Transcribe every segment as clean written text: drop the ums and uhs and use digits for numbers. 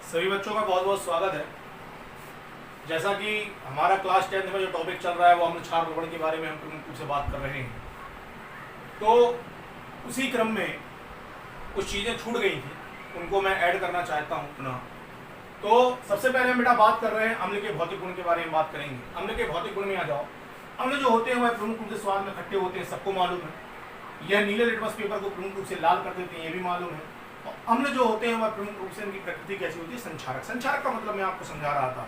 सभी बच्चों का बहुत बहुत स्वागत है। जैसा कि हमारा क्लास 10 में जो टॉपिक चल रहा है वो अम्ल क्षार प्रवण के बारे में हम प्रमुख रूप से बात कर रहे हैं। तो उसी क्रम में कुछ चीज़ें छूट गई थी, उनको मैं ऐड करना चाहता हूँ पुनः। तो सबसे पहले हम बेटा बात कर रहे हैं अम्ल के भौतिक गुण के बारे में बात करेंगे। अम्ल के भौतिक गुण में आ जाओ। अम्ल जो होते हैं वह प्रमुख रूप से स्वाद में खट्टे होते हैं, सबको मालूम है। यह नीले लिटमस पेपर को प्रमुख रूप से लाल कर देते हैं, ये भी मालूम है। अम्ल जो होते हैं वह प्रमुख रूप से इनकी प्रकृति कैसी होती है, संक्षारक। संक्षारक का मतलब मैं आपको समझा रहा था।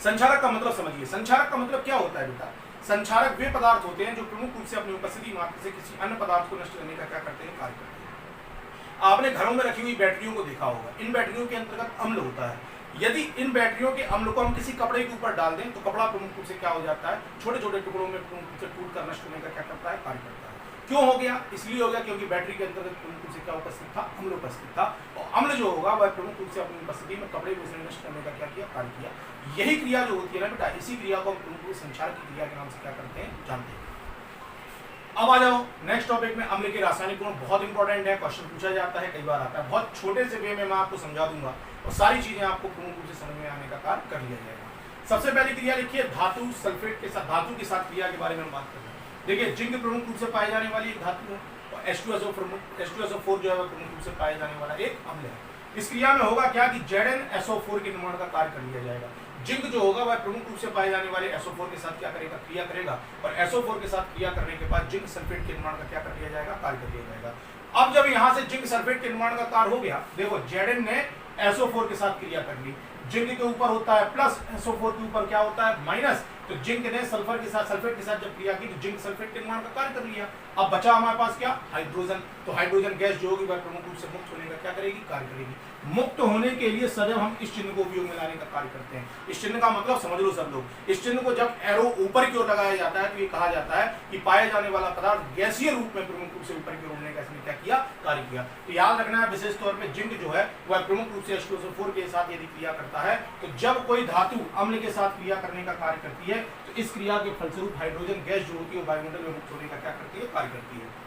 संक्षारक का मतलब समझिए। संक्षारक का मतलब क्या होता है बेटा? संक्षारक वे पदार्थ होते हैं जो प्रमुख रूप से अपनी उपस्थिति मात्र से किसी अन्य पदार्थ को नष्ट करने का क्या करते हैं, कार्य करते हैं। आपने घरों में रखी हुई बैटरियों को देखा होगा। इन बैटरियों के अंतर्गत अम्ल होता है। यदि इन बैटरियों के अम्ल को हम किसी कपड़े के ऊपर डाल दें तो कपड़ा प्रमुख रूप से क्या हो जाता है, छोटे छोटे टुकड़ों में प्रमुख रूप से टूट कर नष्ट होने का क्या करता है, कार्य करता है। क्यों हो गया? इसलिए हो गया क्योंकि बैटरी के अंतर्गत प्रमुख रूप से क्या उपस्थित था, अम्ल उपस्थित था। और अम्ल जो होगा वह प्रमुख रूप से अपनी उपस्थिति में कपड़े को नष्ट करने का क्या किया, कार्य किया। यही क्रिया जो होती है ना बेटा, इसी क्रिया को हम प्रमुख रूप से संक्षारक की क्रिया के नाम से क्या करते हैं, जानते हैं। अब आ जाओ नेक्स्ट टॉपिक में। अम्ल के रासायनिक गुण बहुत इंपॉर्टेंट है, क्वेश्चन पूछा जाता है, कई बार आता है। बहुत छोटे से वे में मैं आपको समझा दूंगा और सारी चीजें आपको प्रमुख रूप से समझ में आने का कार्य कर लिया जाएगा। सबसे पहली क्रिया लिखिए, धातु सल्फेट के साथ, धातु के साथ क्रिया के बारे में हम बात कर रहे हैं। देखिए जिंक प्रमुख रूप से पाए जाने वाली एक धातु है और H2SO4 जो है वह प्रमुख रूप से पाए जाने वाला एक अम्ल है। इस क्रिया में होगा क्या कि ZnSO4 के निर्माण का कार्य कर लिया जाएगा। जिंक जो होगा वह प्रमुख रूप से पाए जाने वाले SO4 के साथ क्या करेगा, क्रिया करेगा। और SO4 के साथ क्रिया करने के बाद जिंक सल्फेट के निर्माण का क्या कर लिया जाएगा, कार्य कर लिया जाएगा। अब जब यहाँ से जिंक सल्फेट के निर्माण का कार्य हो गया, देखो Zn ने SO4 के साथ क्रिया कर ली। जिंक के ऊपर होता है प्लस, SO4 के ऊपर क्या होता है, माइनस। तो जिंक ने सल्फर के साथ, सल्फेट के साथ जब क्रिया की तो जिंक सल्फेट के निर्माण का कार्य कर लिया। अब बचा हमारे पास क्या, हाइड्रोजन। तो हाइड्रोजन गैस जो होगी वह प्रमुख रूप से मुक्त होने का क्या करेगी, कार्य करेगी। मुक्त होने के लिए सदैव हम इस चिन्ह को उपयोग में लाने का कार्य करते हैं। इस चिन्ह का मतलब समझ लो सब लोग। इस चिन्ह को जब एरो ऊपर की ओर लगाया जाता है तो ये कहा जाता है कि पाया जाने वाला पदार्थ गैसीय रूप में प्रमुख रूप से ऊपर की ओर होने का इसने क्या किया, कार्य किया। तो याद रखना है विशेष तौर पर जिंक जो है वह प्रमुख रूप से H2SO4 के साथ यदि क्रिया करता है तो जब कोई धातु अम्ल के साथ क्रिया करने का कार्य करती है तो इस क्रिया के फलस्वरूप हाइड्रोजन गैस जो होती है वायुमंडल में मुक्त होने का क्या करती है, कार्य करती है।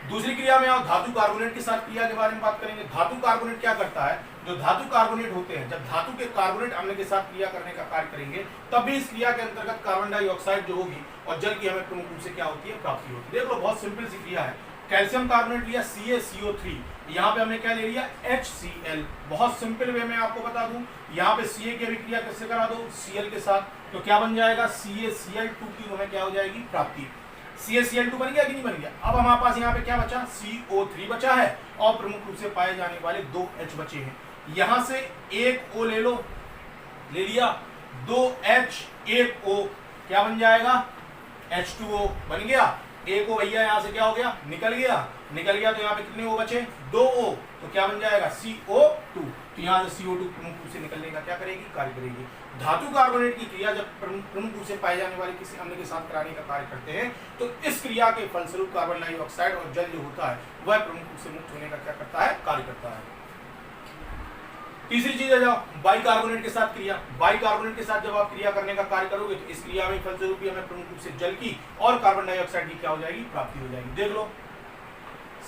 दूसरी क्रिया में आओ, धातु कार्बोनेट के साथ क्रिया के बारे में बात करेंगे। धातु कार्बोनेट क्या करता है, जो धातु कार्बोनेट होते हैं, जब धातु के कार्बोनेट अम्ल के साथ क्रिया करने का कार्य करेंगे तब भी इस क्रिया के अंतर्गत कार्बन डाइऑक्साइड जो होगी और जल की हमें प्रमुख रूप से क्या होती है, प्राप्ति होती है। देख लो बहुत सिंपल सी क्रिया है। कैल्शियम कार्बोनेट लिया CaCO3, यहाँ पे हमने क्या ले लिया, HCl। बहुत सिंपल वे में आपको बता दूं, यहाँ पे Ca की अभिक्रिया कैसे करा दो, Cl के साथ, तो क्या बन जाएगा, CaCl2 की हमें क्या हो जाएगी, प्राप्ति। CaCl2 बन गया कि नहीं बन गया। अब हमारे पास यहाँ पे क्या बचा, CO3 बचा है और प्रमुख रूप से पाए जाने वाले 2 H बचे हैं। यहाँ से एक O ले लो, ले लिया, 2 H 1 O, क्या बन जाएगा, H2O बन गया। एक O भैया यहाँ से क्या हो गया, निकल गया। निकल गया तो यहाँ पे कितने O बचे, 2 O, तो क्या बन जाएगा, CO2। तो यहाँ से CO2 प्रमुख रूप से निकलने का क्या करेगी, कार्य करेगी। धातु कार्बोनेट की क्रिया जब प्रमुख रूप से पाए जाने वाले किसी अम्ल के साथ कराने का कार्य करते हैं तो इस क्रिया के फलस्वरूप कार्बन डाइऑक्साइड और जल जो होता है वह प्रमुख रूप से मुक्त होने का क्या करता है, कार्य करता है। तीसरी चीज आ जाओ, बाइकार्बोनेट के साथ क्रिया। बाइकार्बोनेट के साथ जब आप क्रिया करने का कार्य करोगे तो इस क्रिया में फलस्वरूप भी हमें प्रमुख रूप से जल की और कार्बन डाइऑक्साइड की क्या हो जाएगी, प्राप्ति हो जाएगी। देख लो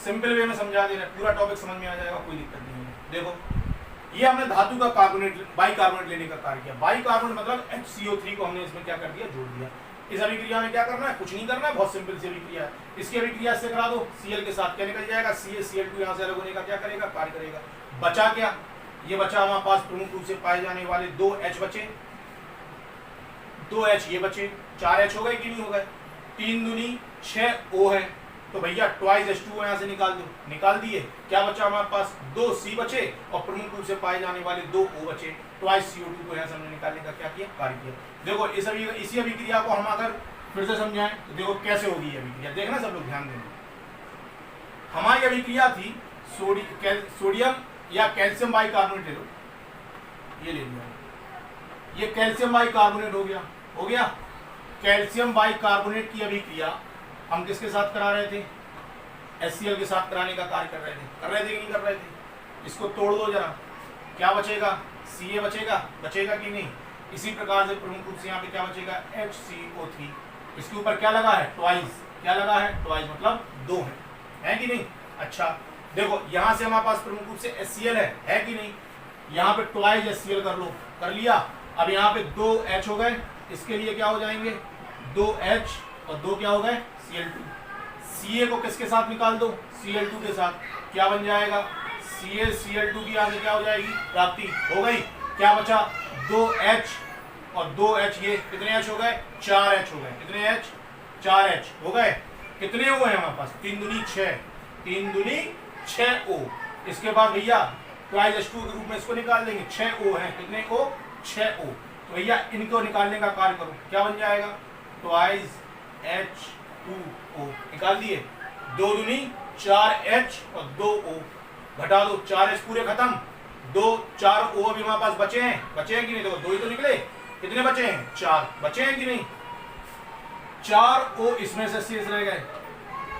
सिंपल वे में समझा देना, पूरा टॉपिक समझ में आ जाएगा, कोई दिक्कत नहीं है। देखो ये हमने धातु का कार्बोनेट, बाइकार्बोनेट लेने का कार्य किया। बाइकार्बोनेट मतलब HCO3 को हमने इसमें क्या कर दिया, जोड़ दिया। इस अभिक्रिया में क्या करना है, कुछ नहीं करना है, बहुत सिंपल सी अभिक्रिया है। इसकी अभिक्रिया से करा दो, Cl के साथ क्या निकल जाएगा, CaCl2 यहाँ से अलग होने का क्या करेगा, कार्य करेगा। बचा क्या, ये बचा हमारे पास प्रमुख रूप से पाए जाने वाले 2 H बचे, 2 H ये बचे, 4 H हो गए कि नहीं हो गए, 3 दूनी 6 O है, तो भैया ट्वाइस H2O यहाँ से निकाल दो, निकाल दिए। क्या बचा हमारे पास, 2 C बचे और प्रमुख रूप से पाए जाने वाले 2 O बचे। ट्वाइस CO2 को यहाँ से हमने निकालने का क्या किया, कार्य किया। देखो इसी अभिक्रिया को हम अगर फिर से समझाएं तो देखो कैसे होगी ये अभिक्रिया, देखना सब लोग ध्यान देना। हमारी अभिक्रिया थी सोडियम या कैल्शियम बाइकार्बोनेट ले लो, ये ले लिया, ये कैल्शियम बाइकार्बोनेट हो गया, हो गया। कैल्शियम बाइकार्बोनेट की अभिक्रिया हम किसके साथ करा रहे थे, HCl के साथ कराने का कार्य कर रहे थे कि नहीं कर रहे थे। इसको तोड़ दो जरा, क्या बचेगा, Ca बचेगा, बचेगा कि नहीं। इसी प्रकार से प्रमुख रूप से यहाँ पे क्या बचेगा, HCO3। इसके ऊपर क्या लगा है, ट्वाइस, क्या लगा है, ट्वाइस मतलब 2 है कि नहीं। अच्छा देखो यहाँ से हमारे पास प्रमुख रूप से HCl है कि नहीं, यहाँ पे ट्वाइस HCl कर लो, कर लिया। अब यहाँ पे 2 H हो गए, इसके लिए क्या हो जाएंगे 2 H और 2 क्या हो गए Cl2। Ca को किसके साथ निकाल दो Cl2 के साथ, क्या बन जाएगा CaCl2 की आगे क्या हो जाएगी प्राप्ति हो गई। क्या बचा 2 H और 2 H, ये कितने H हो गए 4 H हो गए, कितने H 4 H हो गए। कितने O है हमारे पास 3 दूनी 6, 3 दूनी 6 O। इसके बाद भैया ट्वाइस H2 के रूप में इसको निकाल देंगे, 6 O है, कितने O 6 O। तो भैया इनको निकालने का कार्य करो, क्या बन जाएगा ट्वाइस H2O निकाल दिए, 2 दूनी 4 H और 2 O घटा दो, 4 H पूरे खत्म, 2 4 O अभी हमारे पास बचे हैं, बचे हैं कि नहीं, देखो 2 ही तो निकले, कितने बचे हैं 4 बचे हैं कि नहीं, 4 O इसमें से शेष रह गए,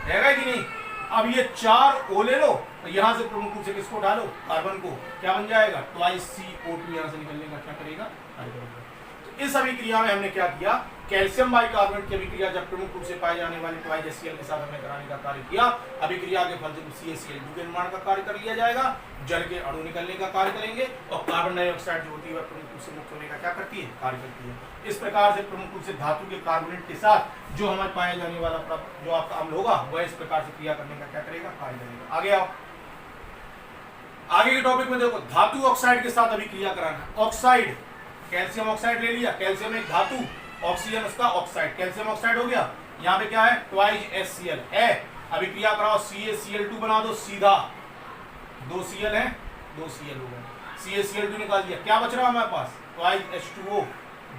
रह गए कि नहीं। अब ये 4 O ले लो, तो यहां से प्रमुख रूप से किसको डालो कार्बन को, क्या बन जाएगा ट्वाइस CO2 यहां से निकलने का क्या करेगा कार्य करेगा। तो इस अभिक्रिया में हमने क्या किया, कैल्शियम बाइकार्बोनेट की अभिक्रिया जब प्रमुख रूप से पाए जाने वाले ट्वाइस HCl के साथ हमने कराने का कार्य किया, अभिक्रिया के फलस्वरूप CaCl2 के निर्माण का कार्य कर लिया जाएगा, जल के अणु निकलने का कार्य करेंगे और कार्बन डाइऑक्साइड जो होती है प्रमुख रूप से मुक्त होने का क्या करती है कार्य करती है। इस प्रकार से प्रमुख रूप से धातु के कार्बोनेट के साथ जो हमारे पाया जाने वाला जो आपका अम्ल होगा वह इस प्रकार से क्रिया करने का क्या करेगा कार्य करेगा। आगे आओ, आगे के टॉपिक में देखो धातु ऑक्साइड के साथ अभिक्रिया कराना। ऑक्साइड, कैल्शियम ऑक्साइड ले लिया, कैल्शियम एक धातु, ऑक्सीजन उसका ऑक्साइड, कैल्शियम ऑक्साइड हो गया। यहाँ पे क्या है ट्वाइस HCl है, अभिक्रिया कराओ CaCl2 बना दो सीधा, 2 Cl है 2 Cl हो गए, CaCl2 निकाल दिया, क्या बच रहा हमारे पास ट्वाइस H2O,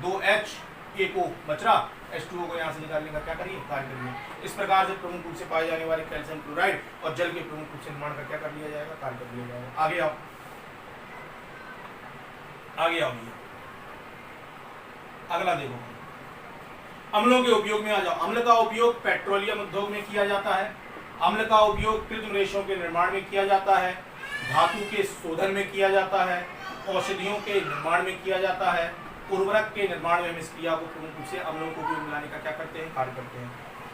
2 H 1 O बच रहा, H2O को यहाँ से निकालने का क्या करिए कार्य करिए। इस प्रकार से प्रमुख रूप से पाए जाने वाले कैल्शियम क्लोराइड और जल के प्रमुख रूप से निर्माण का क्या कर लिया जाएगा कार्य कर लिया जाएगा। आगे आओ, आगे आओ भैया, अगला देखो अम्लों के उपयोग में आ जाओ। अम्ल का उपयोग पेट्रोलियम उद्योग में किया जाता है, अम्ल का उपयोग कृत्रिम रेशों के निर्माण में किया जाता है, धातु के शोधन में किया जाता है, औषधियों के निर्माण में किया जाता है, उर्वरक के निर्माण में हम इस क्रिया को प्रमुख रूप से अम्लों को उपयोग मिलाने का क्या करते हैं कार्य करते हैं।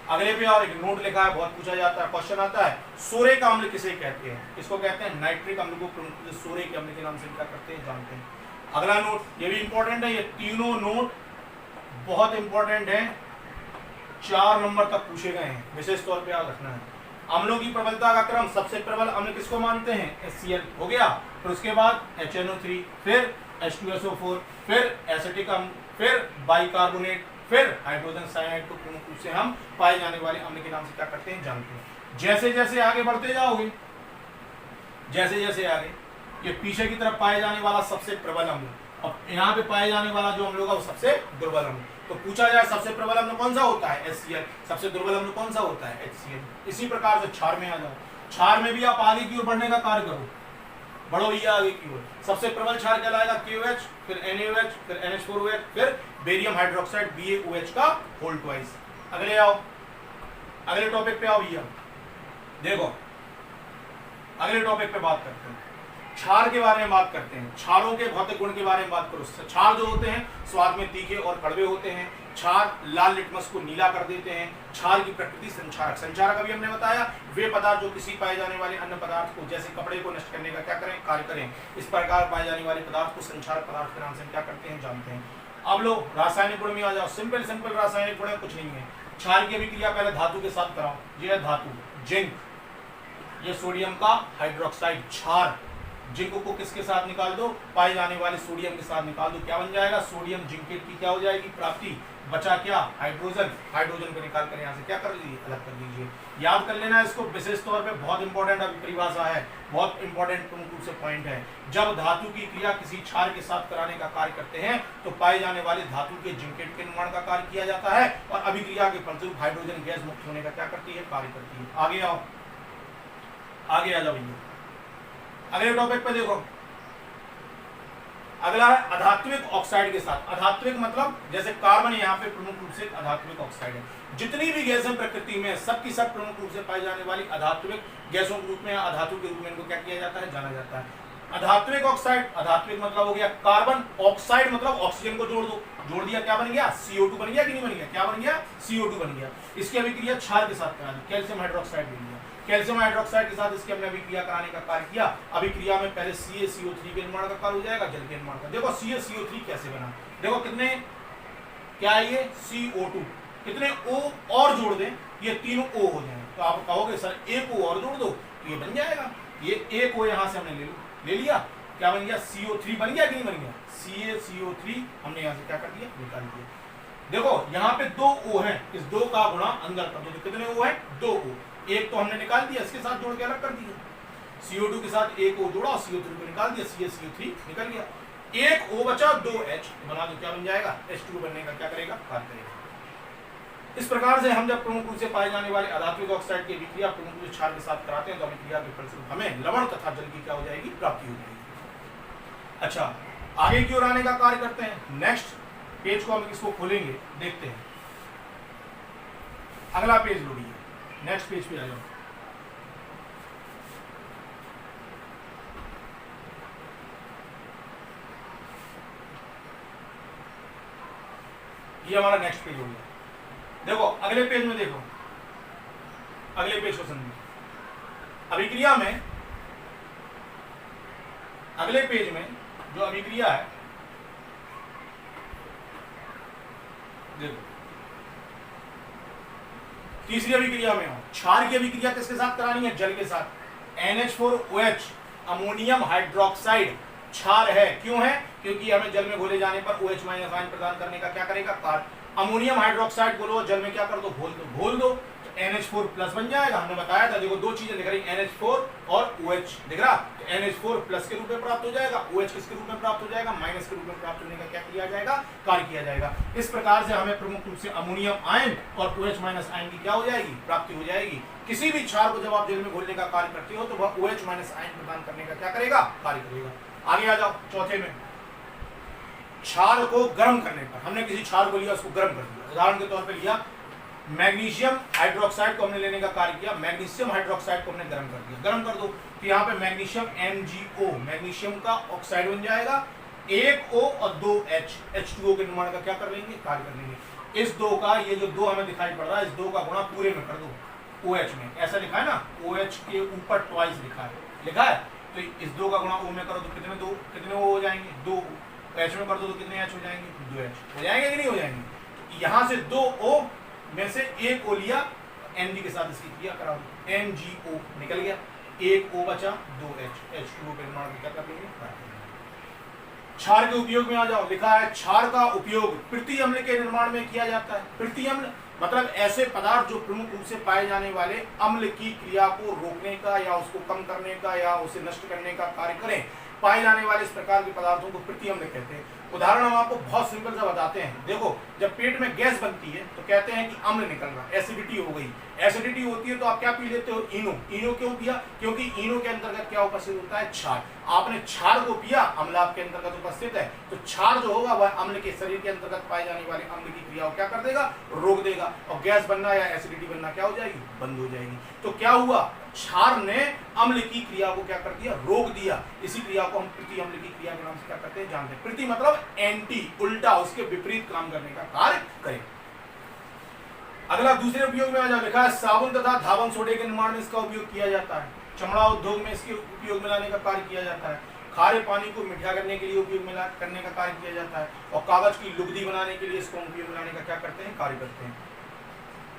अगले पे और एक नोट लिखा है, बहुत पूछा जाता है, क्वेश्चन आता है सोरे का अम्ल किसे कहते हैं, इसको कहते हैं नाइट्रिक अम्ल को प्रमुख रूप से सोरे के अम्ल के नाम से क्या करते हैं जानते हैं। अगला नोट, ये भी इंपॉर्टेंट है, ये तीनों नोट बहुत इंपॉर्टेंट है, 4 नंबर तक पूछे गए हैं, विशेष तौर पे याद रखना है। अम्लों की प्रबलता का क्रम, सबसे प्रबल अम्ल किसको मानते हैं HCl हो गया, फिर उसके बाद HNO3, फिर H2SO4, फिर एसिटिक अम्ल, फिर बाइकार्बोनेट, फिर हाइड्रोजन साइनाइड को प्रमुख रूप से हम पाए जाने वाले अम्ल के नाम से क्या करते हैं जानते हैं। जैसे जैसे आगे बढ़ते जाओगे, जैसे जैसे आगे, ये पीछे की तरफ पाए जाने वाला सबसे प्रबल अम्ल और यहाँ पे पाए जाने वाला जो अम्ल होगा वो सबसे दुर्बल अम्ल। तो पूछा जाए सबसे प्रबल अम्ल कौन सा होता है HCl, सबसे दुर्बल अम्ल कौन सा होता है HCl। इसी प्रकार से क्षार में आ जाओ, क्षार में भी आप आगे की ओर बढ़ने का कार्य करो, बढ़ो भैया आगे की ओर। सबसे प्रबल क्षार कहलाएगा KOH, फिर NaOH, फिर NH4OH, फिर बेरियम हाइड्रोक्साइड BaOH का होल ट्वाइस। अगले आओ, अगले टॉपिक पे आओ भैया, देखो अगले टॉपिक पे बात करते हैं, क्षार के बारे में बात करते हैं। क्षारों के भौतिक गुण के बारे में बात करो। क्षार जो होते हैं स्वाद में तीखे और कड़वे होते हैं, क्षार लाल लिटमस को नीला कर देते हैं। क्षार की प्रकृति संक्षारक, संक्षारक अभी हमने बताया वे पदार्थ जो किसी पाए जाने वाले अन्य पदार्थ को जैसे कपड़े को नष्ट करने का क्या करें कार्य करें, इस प्रकार पाए जाने वाले पदार्थ को संक्षारक पदार्थ के नाम से क्या करते हैं जानते हैं। अब लो रासायनिक गुण में आ जाओ, सिंपल सिंपल रासायनिक गुण कुछ नहीं है। क्षार की अभिक्रिया पहले धातु के साथ कराओ, ये है धातु जिंक, ये सोडियम का हाइड्रोक्साइड क्षार, जिंक को किसके साथ निकाल दो पाए जाने वाले सोडियम के साथ निकाल दो, क्या बन जाएगा सोडियम जिंकेट की क्या हो जाएगी प्राप्ति, बचा क्या हाइड्रोजन, हाइड्रोजन को निकाल कर यहाँ से क्या कर लीजिए अलग कर दीजिए। याद कर लेना इसको, विशेष तौर पे बहुत इंपॉर्टेंट अभी परिभाषा है, बहुत इंपॉर्टेंट प्रमुख रूप से पॉइंट है। जब धातु की क्रिया किसी क्षार के साथ कराने का कार्य करते हैं तो पाए जाने वाले धातु के जिंकेट के निर्माण का कार्य किया जाता है और अभिक्रिया के फलस्वरूप हाइड्रोजन गैस मुक्त होने का क्या करती है कार्य करती है। आगे आओ, आगे आ जाओ भैया, अगले टॉपिक पे देखो, अगला है अधात्विक ऑक्साइड के साथ। अधात्विक मतलब जैसे कार्बन यहाँ पे प्रमुख रूप से अधात्विक ऑक्साइड है। जितनी भी गैसें प्रकृति में सब की सब प्रमुख रूप से पाई जाने वाली अधात्विक गैसों के रूप में अधातु के रूप में इनको क्या किया जाता है जाना जाता है। अधात्विक ऑक्साइड, अधात्विक मतलब हो गया कार्बन, ऑक्साइड मतलब ऑक्सीजन को जोड़ दो, जोड़ दिया क्या बन गया CO2 बन गया कि नहीं बन गया, क्या बन गया CO2 बन गया। इसकी अभिक्रिया क्षार के साथ करा दी, कैल्शियम हाइड्रोक्साइड बन गया। कैल्शियम हाइड्रोक्साइड के साथ इसकी हमने अभिक्रिया कराने का कार्य किया। अभिक्रिया में पहले CaCO3 के निर्माण का कार्य हो जाएगा, जल के निर्माण का। देखो CaCO3 कैसे बना, देखो कितने क्या है ये CO2, कितने O और जोड़ दें, ये तीनों O हो जाएंगे। तो आप कहोगे सर एक O और जोड़ दो तो ये बन जाएगा। ये एक O यहाँ से हमने ले लिया, क्या बन गया CO3 बन गया कि नहीं बन गया, CaCO3 हमने यहाँ से क्या कर दिया, निकाल दिया। देखो यहाँ पे 2 O हैं, इस 2 का गुणा अंदर कर दो तो कितने O है, 2 O। एक तो हमने निकाल दिया, इसके साथ जोड़ के अलग कर दिया, CO2 के साथ एक O जोड़ा, CO3 को निकाल दिया, CaCO3 निकल गया। एक O बचा, 2H बना दो, क्या बन जाएगा, H2 बनने का क्या करेगा, कार्य करेगा। इस प्रकार से हम जब प्रमुख रूप से पाए जाने वाले अधात्विक ऑक्साइड की अभिक्रिया प्रमुख रूप से क्षार के साथ कराते हैं तो अभिक्रिया के फलस्वरूप हमें लवण तथा जल की क्या हो जाएगी, प्राप्ति हो जाएगी। अच्छा, आगे की ओर आने का कार्य करते हैं। नेक्स्ट पेज को हम इसको खोलेंगे, देखते हैं। अगला पेज लोडिए, नेक्स्ट पेज पे आ जाओ। ये हमारा नेक्स्ट पेज हो गया। देखो अगले पेज में देखो, अगले पेज को समझो। अभिक्रिया में अगले पेज में जो अभिक्रिया है, देखो तीसरी अभिक्रिया में हो, क्षार की अभिक्रिया किसके साथ करानी है, जल के साथ। NH4OH अमोनियम हाइड्रोक्साइड क्षार है, क्यों है, क्योंकि हमें जल में घोले जाने पर OH- आयन प्रदान करने का क्या करेगा, कार्य। अमोनियम हाइड्रोक्साइड बोलो, जल में क्या कर दो, घोल दो, तो NH4+ बन जाएगा। हमने बताया था, देखो 2 चीजें दिख रही, NH4 और OH दिख रहा, तो NH4+ के रूप में प्राप्त हो जाएगा, OH किसके रूप में प्राप्त हो जाएगा, माइनस के रूप में प्राप्त होने का क्या किया जाएगा, कार्य किया जाएगा। इस प्रकार से हमें प्रमुख रूप से अमोनियम आयन और OH- आयन की क्या हो जाएगी, प्राप्ति हो जाएगी। किसी भी क्षार को जब आप जल में घोलने का कार्य करते हो तो वह OH- आयन प्रदान करने का क्या करेगा, कार्य करेगा। आगे आ जाओ चौथे में, क्षार को गर्म करने पर, हमने किसी क्षार को लिया, उसको गर्म कर दिया। उदाहरण के तौर पे लिया मैग्नीशियम हाइड्रोक्साइड को हमने लेने का कार्य किया, मैग्नीशियम हाइड्रोक्साइड को हमने गर्म कर दिया। गर्म कर दो तो यहाँ पे मैग्नीशियम MgO, मैग्नीशियम का ऑक्साइड बन जाएगा, एक O और 2H, H2O के निर्माण का क्या कर लेंगे, कार्य कर लेंगे। इस 2 का, ये जो 2 हमें दिखाई पड़ रहा है, इस 2 का गुणा पूरे में कर दो, OH में ऐसा लिखा है ना, OH के ऊपर ट्वाइस लिखा है, तो इस 2 का गुणा O में करो तो कितने O हो जाएंगे, 2। H में कर दो तो कितने H हो जाएंगे, 2H हो जाएंगे कि नहीं हो जाएंगे। तो यहाँ से 2 O में से एक O लिया, Mg के साथ इसकी क्रिया करा दो, MgO निकल गया, एक O बचा, 2H, H2O के निर्माण क्या कर लेंगे। क्षार के उपयोग में आ जाओ, लिखा है क्षार का उपयोग प्रति अम्ल के निर्माण में किया जाता है। प्रति अम्ल मतलब ऐसे पदार्थ जो प्रमुख रूप से पाए जाने वाले अम्ल की क्रिया को रोकने का या उसको कम करने का या उसे नष्ट करने का कार्य करें, पाए जाने वाले इस प्रकार के पदार्थों को प्रति अम्ल कहते हैं। उदाहरण हम आपको बहुत सिंपल सा बताते हैं। देखो जब पेट में गैस बनती है तो कहते हैं कि अम्ल निकल रहा, एसिडिटी हो गई। एसिडिटी होती है तो आप क्या पी लेते हो, इनो। इनो क्यों पिया, क्योंकि इनो के अंतर्गत क्या उपस्थित होता है, क्षार। आपने क्षार को पिया, अम्ल आपके अंतर्गत उपस्थित है, तो क्षार जो होगा वह अम्ल के शरीर के अंतर्गत पाए जाने वाले अम्ल की क्रिया को क्या कर देगा, रोक देगा, और गैस बनना या एसिडिटी बनना क्या हो जाएगी, बंद हो जाएगी। तो क्या हुआ, क्षार ने अम्ल की क्रिया को क्या कर दिया, रोक दिया। इसी क्रिया को हम प्रति अम्ल की क्रिया के नाम से क्या करते हैं, जानते हैं। प्रति मतलब एंटी, उल्टा, उसके विपरीत काम करने का कार्य करे। अगला दूसरे उपयोग में आ जाए, लिखा है साबुन तथा धावन सोडे के निर्माण में इसका उपयोग किया जाता है। चमड़ा उद्योग में इसके उपयोग में लाने का कार्य किया जाता है। खारे पानी को मीठा करने के लिए उपयोग में करने का कार्य किया जाता है, और कागज की लुगदी बनाने के लिए इसको उपयोग में लाने का क्या करते हैं, कार्य करते हैं।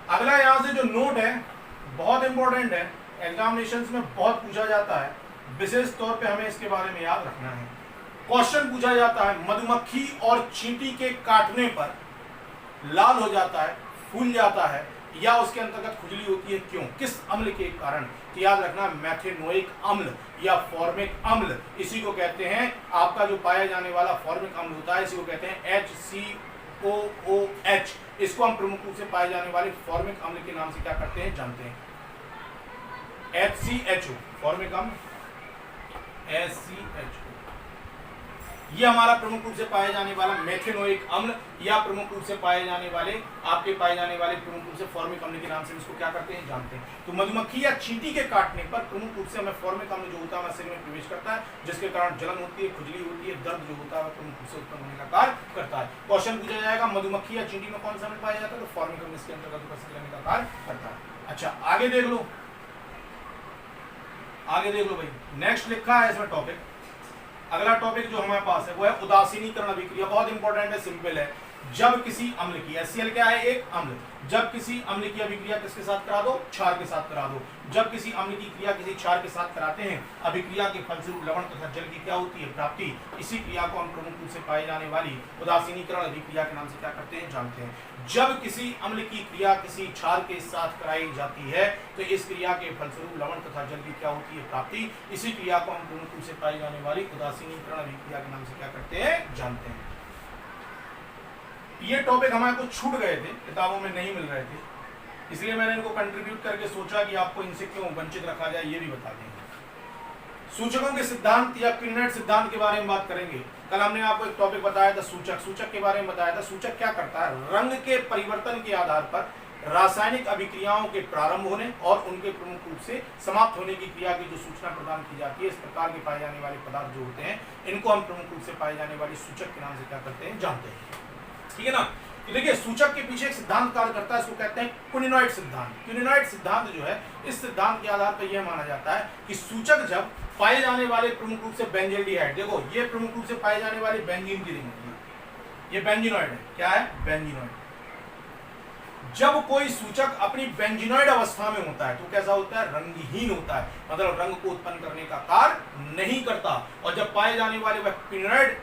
अगला यहाँ से जो नोट है बहुत इंपॉर्टेंट है, एग्जामिनेशंस में बहुत पूछा जाता है, विशेष तौर पे हमें इसके बारे में याद रखना है। क्वेश्चन पूछा जाता है, मधुमक्खी और चींटी के काटने पर लाल हो जाता है, फूल जाता है, या उसके अंतर्गत खुजली होती है, क्यों, किस अम्ल के कारण। तो याद रखना, मेथेनोइक अम्ल या फॉर्मिक अम्ल, इसी को कहते हैं। आपका जो पाया जाने वाला फॉर्मिक अम्ल होता है, इसी को कहते हैं HCOOH। इसको हम प्रमुख रूप से पाए जाने वाले फॉर्मिक अम्ल के नाम से क्या करते हैं, जानते हैं, HCHO, फॉर्मिक अम्ल HCHO। ये हमारा प्रमुख रूप से पाए जाने वाला मेथेनोइक अम्ल या प्रमुख रूप से पाए जाने वाले प्रमुख रूप से फॉर्मिक अम्ल के नाम से इसको क्या करते हैं, जानते हैं। तो मधुमक्खी या चींटी के काटने पर प्रमुख रूप से हमें फॉर्मिक अम्ल जो होता है हमारे शरीर में प्रवेश करता है, जिसके कारण जलन होती है, खुजली होती है, दर्द जो होता है प्रमुख रूप से उत्पन्न होने का कार्य करता है। क्वेश्चन पूछा जाएगा, मधुमक्खी या चींटी में कौन सा अम्ल पाया जाता है, तो फॉर्मिक अम्ल इसके अंतर्गत उपस्थित रहने का कार्य करता है। अच्छा आगे देख लो, आगे देख लो भाई, नेक्स्ट लिखा है इसमें टॉपिक। अगला टॉपिक जो हमारे पास है वो है उदासीनीकरण अभिक्रिया। बहुत इंपॉर्टेंट है, सिंपल है। जब किसी अम्ल की, HCl क्या है, एक अम्ल, जब किसी अम्ल की अभिक्रिया किसके साथ करा दो, क्षार के साथ करा दो। जब किसी अम्ल की क्रिया किसी क्षार के साथ कराते हैं, अभिक्रिया के फलस्वरूप लवण तथा जल की क्या होती है, प्राप्ति। इसी क्रिया को हम प्रमुख रूप से पाई जाने वाली उदासीनीकरण अभिक्रिया के नाम से क्या करते हैं, जानते हैं। जब किसी अम्ल की क्रिया किसी क्षार के साथ कराई जाती है तो इस क्रिया के फलस्वरूप लवण तथा जल की क्या होती है, प्राप्ति। इसी क्रिया को हम प्रमुख रूप से पाई जाने वाली उदासीनीकरण अभिक्रिया के नाम से क्या करते हैं, जानते हैं। ये टॉपिक हमारे कुछ छूट गए थे, किताबों में नहीं मिल रहे थे, इसलिए मैंने इनको कंट्रीब्यूट करके सोचा कि आपको इनसे क्यों वंचित रखा जाए, ये भी बता देंगे। सूचकों के सिद्धांत या क्विनेट सिद्धांत के बारे में बात करेंगे। कल हमने आपको एक टॉपिक बताया था सूचक, सूचक के बारे में बताया था। सूचक क्या करता है, रंग के परिवर्तन के आधार पर रासायनिक अभिक्रियाओं के प्रारंभ होने और उनके प्रमुख रूप से समाप्त होने की क्रिया की जो सूचना प्रदान की जाती है, इस प्रकार के पाए जाने वाले पदार्थ जो होते हैं, इनको हम प्रमुख रूप से पाए जाने वाले सूचक के नाम से क्या करते हैं, जानते हैं। ठीक है ना। तो देखिए सूचक के पीछे एक सिद्धांत कार्य करता है, इसको कहते हैं क्विनोइड सिद्धांत। क्विनोइड सिद्धांत जो है, इस सिद्धांत के आधार पर यह माना जाता है कि सूचक जब पाए जाने वाले प्रमुख रूप से बेंजील्डिहाइड, देखो ये प्रमुख रूप से पाए जाने वाले बेंजीन की रिंग है, ये बेंजीनॉइड है। क्या है, बेंजीनॉइड। जब कोई सूचक अपनी बेंजीनॉइड अवस्था में होता है तो कैसा होता है, रंगहीन होता है, मतलब रंग को उत्पन्न करने का कार्य नहीं करता। और जब पाए जाने वाले वह क्विनोइड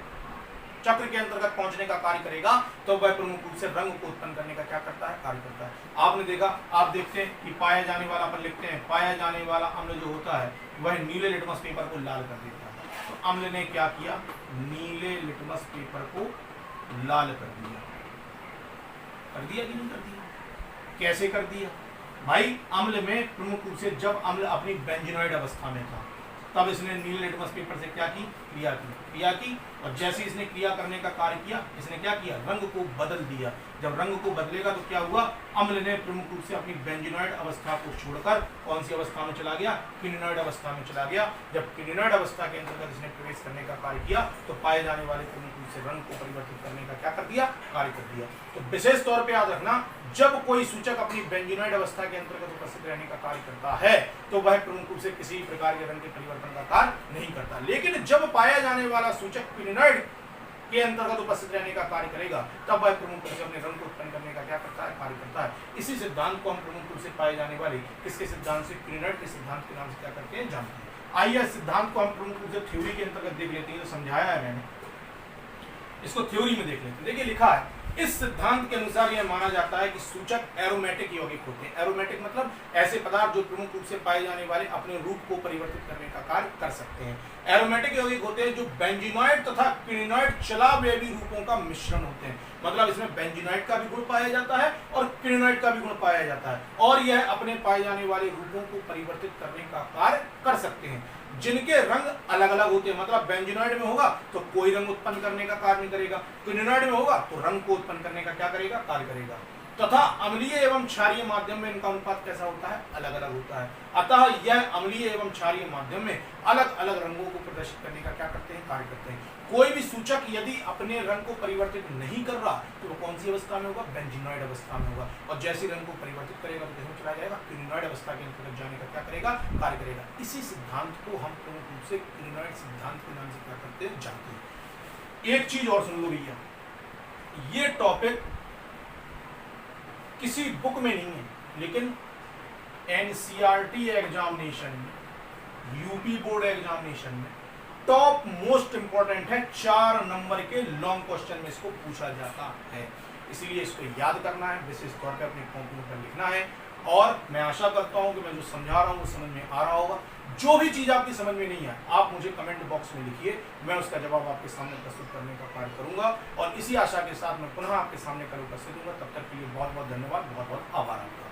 चक्र के अंतर्गत पहुंचने का कार्य करेगा तो वह प्रमुख रूप से रंग को उत्पन्न करने का क्या करता है, कार्य करता है। आपने देखा, आप देखते हैं कि पाया जाने वाला, अपन लिखते हैं पाया जाने वाला अम्ल जो होता है वह नीले लिटमस पेपर को लाल कर देता है। तो अम्ल ने क्या किया, नीले लिटमस पेपर को लाल कर दिया। कर दिया कि नहीं कर दिया, कैसे कर दिया भाई, अम्ल में प्रमुख रूप से जब अम्ल अपनी बेंजीनॉइड अवस्था में था तब इसने नीले लिटमस पेपर से क्या की, क्रिया की। और जैसे इसने क्रिया करने का कार्य किया, इसने क्या किया, रंग को बदल दिया। जब रंग को बदलेगा तो क्या हुआ, अम्ल ने प्रमुख रूप से अपनी बेंजीनॉइड अवस्था को छोड़कर कौन सी अवस्था में चला गया, क्विनोइड अवस्था में चला गया। जब क्विनोइड अवस्था के अंतर्गत इसने प्रवेश करने का कार्य किया तो पाए जाने वाले प्रमुख रूप से रंग को परिवर्तित करने का क्या कर दिया, कार्य कर दिया। तो विशेष तौर पर याद रखना, जब कोई सूचक अपनी बेंजीनॉइड अवस्था के अंतर्गत उपस्थित रहने का कार्य करता है तो वह प्रमुख रूप से किसी प्रकार के रंग के परिवर्तन का कार्य नहीं करता। लेकिन जब पाया जाने वाला सूचक क्विनोइड के अंतर्गत उपस्थित रहने का कार्य करेगा तब वह प्रमुख रूप से अपने रंग को उत्पन्न करने का क्या करता है, कार्य करता है। इसी सिद्धांत को हम प्रमुख रूप से पाए जाने वाले किसके सिद्धांत से, क्विनोइड के सिद्धांत के नाम से क्या करते हैं, जानते हैं। आइए सिद्धांत को हम प्रमुख रूप से थ्योरी के अंतर्गत देख लेते हैं। जो समझाया है मैंने, इसको थ्योरी में देख लेते हैं। देखिए लिखा है, इस सिद्धांत के अनुसार यह माना जाता है कि सूचक एरोमेटिक यौगिक होते हैं। एरोमेटिक मतलब ऐसे पदार्थ जो प्रमुख रूप से पाए जाने वाले अपने रूप को परिवर्तित करने का कार्य कर सकते हैं। एरोमेटिक यौगिक होते हैं जो बेंजीनॉइड तथा क्विनोइड चलाबेबी रूपों का मिश्रण होते हैं। मतलब इसमें बेंजीनॉइड का भी गुण पाया जाता है और क्विनोइड का भी गुण पाया जाता है, और यह अपने पाए जाने वाले रूपों को परिवर्तित करने का कार्य कर सकते हैं, जिनके रंग अलग अलग होते हैं। मतलब बेंजीनॉइड में होगा तो कोई रंग उत्पन्न करने का कार्य नहीं करेगा, क्विनोइड में होगा तो रंग को उत्पन्न करने का क्या करेगा, कार्य करेगा। तथा अम्लीय एवं क्षारीय माध्यम में इनका अनुपात कैसा होता है, अलग अलग होता है। अतः यह अम्लीय एवं क्षारीय माध्यम में अलग अलग रंगों को प्रदर्शित करने का क्या करते हैं, कार्य करते हैं। कोई भी सूचक यदि अपने रंग को परिवर्तित नहीं कर रहा तो वो कौन सी अवस्था में होगा, बेंजीनॉइड अवस्था में होगा। और जैसे रंग को परिवर्तित करेगा तो किसमें चला जाएगा, क्विनोइड अवस्था के अंतर्गत जाने का क्या करेगा, कार्य करेगा। इसी सिद्धांत को हम प्रमुख रूप से क्विनोइड सिद्धांत के नाम से क्या करते हैं, जानते हैं। एक चीज और सुन लो भैया, ये टॉपिक किसी बुक में नहीं है, लेकिन एनसीईआरटी एग्जामिनेशन में, यूपी बोर्ड एग्जामिनेशन में टॉप मोस्ट इंपॉर्टेंट है। 4 नंबर के लॉन्ग क्वेश्चन में इसको पूछा जाता है, इसलिए इसको याद करना है, विशेष तौर पे अपनी कॉपी पर लिखना है। और मैं आशा करता हूं कि मैं जो समझा रहा हूं वो समझ में आ रहा होगा। जो भी चीज आपकी समझ में नहीं है आप मुझे कमेंट बॉक्स में लिखिए, मैं उसका जवाब आपके सामने प्रस्तुत करने का कार्य करूंगा। और इसी आशा के साथ मैं पुनः आपके सामने कल उपस्थित हूंगा। तब तक के लिए बहुत बहुत धन्यवाद, बहुत बहुत आभार आपका।